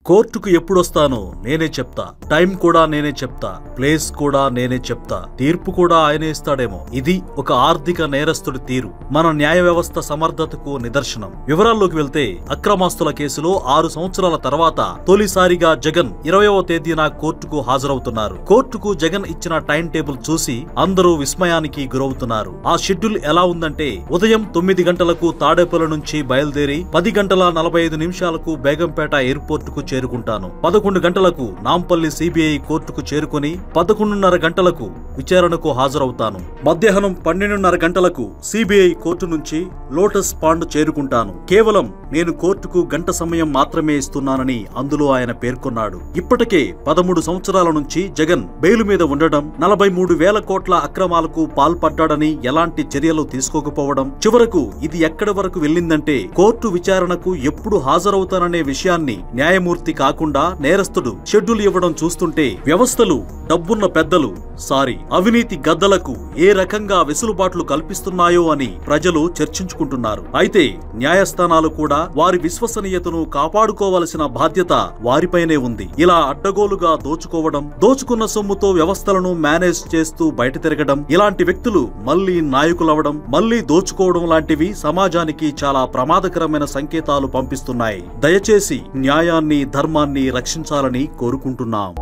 కోర్టుకు ఎప్పుడొస్తానో నేనే చెప్తా, టైం కూడా నేనే చెప్తా, ప్లేస్ కూడా నేనే చెప్తా, తీర్పు కూడా ఆయనే ఇస్తాడేమో. ఇది ఒక ఆర్థిక నేరస్తుడి తీరు. మన న్యాయ వ్యవస్థ సమర్థతకు నిదర్శనం. వివరాల్లోకి వెళ్తే, అక్రమాస్తుల కేసులో 6 సంవత్సరాల తర్వాత తొలిసారిగా జగన్ 20వ తేదీన కోర్టుకు హాజరవుతున్నారు. కోర్టుకు జగన్ ఇచ్చిన టైం టేబుల్ చూసి అందరూ విస్మయానికి గురవుతున్నారు. ఆ షెడ్యూల్ ఎలా ఉందంటే, ఉదయం 9 గంటలకు తాడేపల్లి నుంచి బయలుదేరి 10 గంటల 45 నిమిషాలకు బేగంపేట ఎయిర్పోర్టుకు చేరుకుంటాను. 11 గంటలకు నాంపల్లి సిబిఐ కోర్టుకు చేరుకుని 11:30 గంటలకు విచారణకు హాజరవుతాను. మధ్యాహ్నం 12:30 గంటలకు సిబిఐ కోర్టు నుంచి లోటస్ పాండ్ చేరుకుంటాను. కేవలం నేను కోర్టుకు గంట సమయం మాత్రమే ఇస్తున్నానని అందులో ఆయన పేర్కొన్నాడు. ఇప్పటికే 13 సంవత్సరాల నుంచి జగన్ బెయిలు మీద ఉండడం, 43,000 కోట్ల అక్రమాలకు పాల్పడ్డాడని ఎలాంటి చర్యలు తీసుకోకపోవడం, చివరకు ఇది ఎక్కడి వరకు వెళ్లిందంటే కోర్టు విచారణకు ఎప్పుడు హాజరవుతాననే విషయాన్ని న్యాయమూర్తి కాకుండా నేరస్తుడు షెడ్యూల్ ఇవ్వడం చూస్తుంటే వ్యవస్థలు డబ్బున్న పెద్దలు అవినీతి గద్దలకు ఏ రకంగా వెసులుబాట్లు కల్పిస్తున్నాయో అని ప్రజలు చర్చించుకుంటున్నారు. అయితే న్యాయస్థానాలు కూడా వారి విశ్వసనీయతను కాపాడుకోవలసిన బాధ్యత వారిపైనే ఉంది. ఇలా అడ్డగోలుగా దోచుకోవడం, దోచుకున్న సొమ్ముతో వ్యవస్థలను మేనేజ్ చేస్తూ బయట తిరగడం, ఇలాంటి వ్యక్తులు మళ్లీ నాయకులవడం, మళ్లీ దోచుకోవడం లాంటివి సమాజానికి చాలా ప్రమాదకరమైన సంకేతాలు పంపిస్తున్నాయి. దయచేసి న్యాయాన్ని, ధర్మాన్ని రక్షించాలని కోరుకుంటున్నాం.